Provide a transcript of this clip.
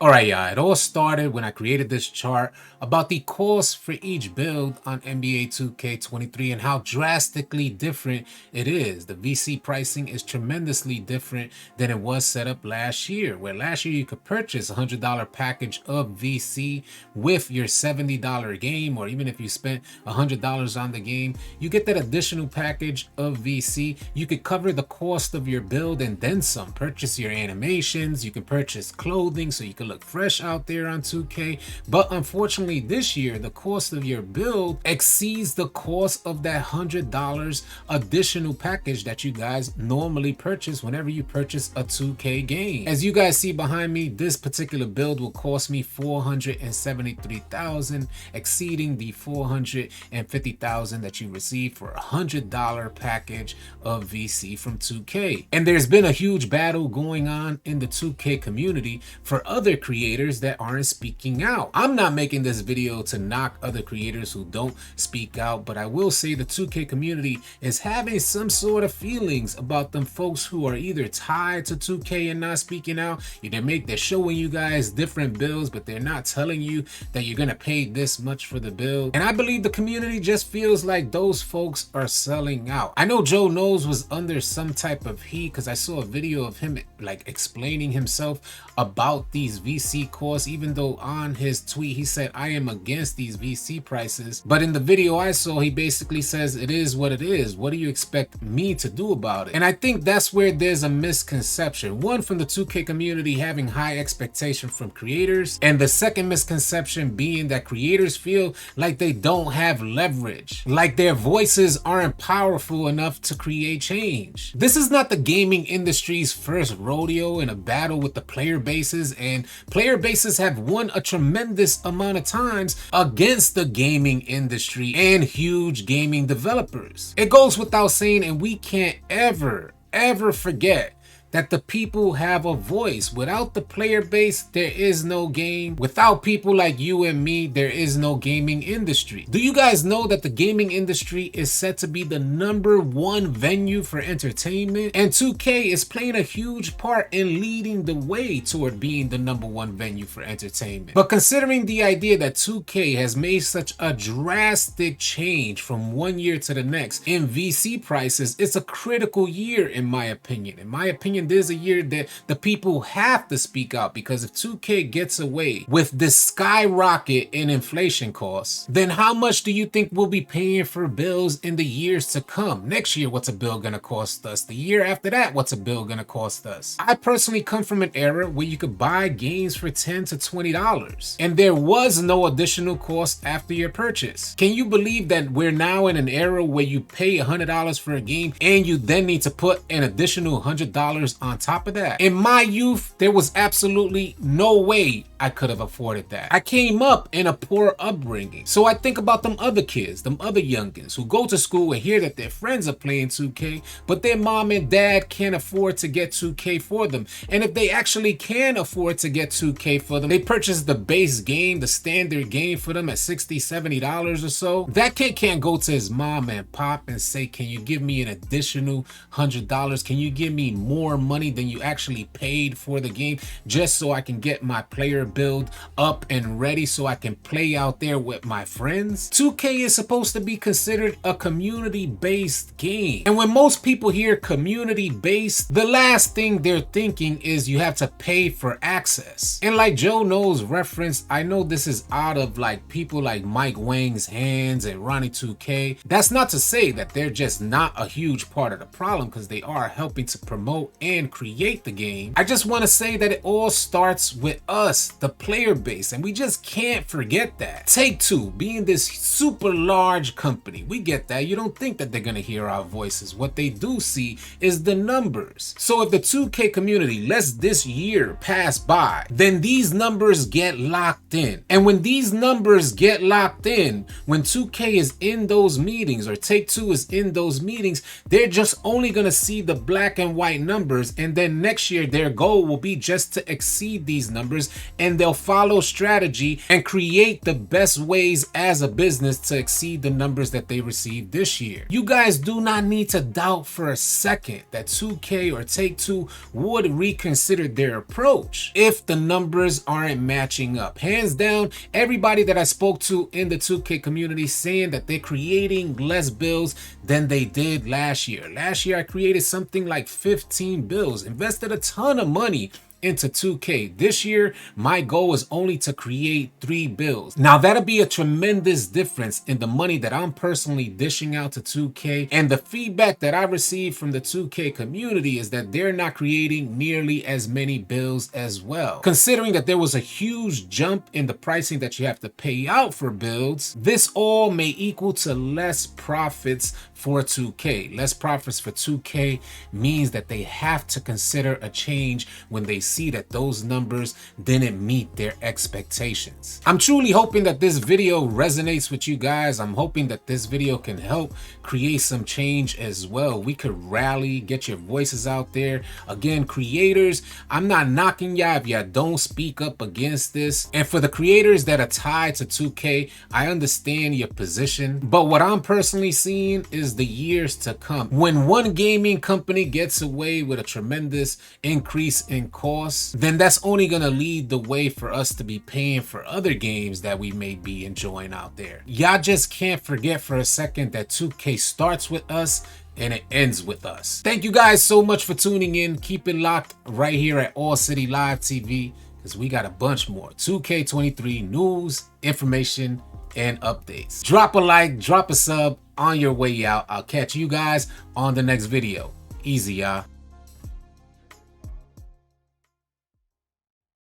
Alright, y'all, it all started when I created this chart about the cost for each build on NBA 2K23 and how drastically different it is. The VC pricing is tremendously different than it was set up last year, where last year you could purchase a $100 package of VC with your $70 game, or even if you spent $100 on the game, you get that additional package of VC. You could cover the cost of your build and then some. Purchase your animations, you can purchase clothing so you can look fresh out there on 2K. But unfortunately this year the cost of your build exceeds the cost of that $100 additional package that you guys normally purchase whenever you purchase a 2K game. As you guys see behind me, this particular build will cost me $473,000, exceeding the $450,000 that you receive for a $100 package of VC from 2K. And there's been a huge battle going on in the 2K community for other creators that aren't speaking out. I'm not making this video to knock other creators who don't speak out, but I will say the 2K community is having some sort of feelings about them folks who are either tied to 2K and not speaking out. They're showing you guys different builds, but they're not telling you that you're gonna pay this much for the build. And I believe the community just feels like those folks are selling out. I know Joe Knows was under some type of heat because I saw a video of him like explaining himself about these VC costs, even though on his tweet he said I am against these VC prices. But in the video I saw, he basically says it is what it is. What do you expect me to do about it? And I think that's where there's a misconception. One, from the 2K community having high expectation from creators, and the second misconception being that creators feel like they don't have leverage, like their voices aren't powerful enough to create change. This is not the gaming industry's first rodeo in a battle with the player bases, and player bases have won a tremendous amount of times against the gaming industry and huge gaming developers. It goes without saying, and we can't ever forget that the people have a voice. Without the player base, there is no game. Without people like you and me, there is no gaming industry. Do you guys know that the gaming industry is set to be the #1 venue for entertainment? And 2K is playing a huge part in leading the way toward being the #1 venue for entertainment. But considering the idea that 2K has made such a drastic change from one year to the next in VC prices, it's a critical year in my opinion. There's a year that the people have to speak out, because if 2K gets away with this skyrocket in inflation costs, then how much do you think we'll be paying for bills in the years to come? Next year, what's a bill gonna cost us? The year after that, what's a bill gonna cost us? I personally come from an era where you could buy games for $10 to $20 and there was no additional cost after your purchase. Can you believe that we're now in an era where you pay $100 for a game and you then need to put an additional $100 on top of that? In my youth, there was absolutely no way I could have afforded that. I came up in a poor upbringing. So I think about them other kids, them other youngins who go to school and hear that their friends are playing 2K, but their mom and dad can't afford to get 2K for them. And if they actually can afford to get 2K for them, they purchase the base game, the standard game for them at $60, $70 or so. That kid can't go to his mom and pop and say, can you give me an additional $100? Can you give me more money than you actually paid for the game just so I can get my player build up and ready so I can play out there with my friends? 2K is supposed to be considered a community-based game. And when most people hear community-based, the last thing they're thinking is you have to pay for access. And like Joe Knows reference, I know this is out of like people like Mike Wang's hands and Ronnie 2K. That's not to say that they're just not a huge part of the problem, because they are helping to promote and create the game. I just want to say that it all starts with us, the player base, and we just can't forget that. Take-Two being this super large company, we get that. You don't think that they're gonna hear our voices. What they do see is the numbers. So if the 2K community lets this year pass by, then these numbers get locked in. And when these numbers get locked in, when 2K is in those meetings or Take-Two is in those meetings, they're just only gonna see the black and white numbers numbers, and then next year their goal will be just to exceed these numbers, and they'll follow strategy and create the best ways as a business to exceed the numbers that they received this year. You guys do not need to doubt for a second that 2K or Take-Two would reconsider their approach if the numbers aren't matching up. Hands down, everybody that I spoke to in the 2K community saying that they're creating less builds than they did last year. Last year I created something like 15 builds, invested a ton of money into 2K. This year, my goal is only to create 3 builds. Now, that'll be a tremendous difference in the money that I'm personally dishing out to 2K, and the feedback that I received from the 2K community is that they're not creating nearly as many builds as well. Considering that there was a huge jump in the pricing that you have to pay out for builds, this all may equal to less profits for 2K. Less profits for 2K means that they have to consider a change when they see that those numbers didn't meet their expectations. I'm truly hoping that this video resonates with you guys. I'm hoping that this video can help create some change as well. We could rally, get your voices out there. Again, creators, I'm not knocking y'all if y'all don't speak up against this. And for the creators that are tied to 2K, I understand your position. But what I'm personally seeing is the years to come. When one gaming company gets away with a tremendous increase in cost, then that's only going to lead the way for us to be paying for other games that we may be enjoying out there. Y'all just can't forget for a second that 2K starts with us and it ends with us. Thank you guys so much for tuning in. Keep it locked right here at AllCity Live TV, because we got a bunch more 2K23 news, information, and updates. Drop a like, drop a sub on your way out. I'll catch you guys on the next video. Easy, y'all.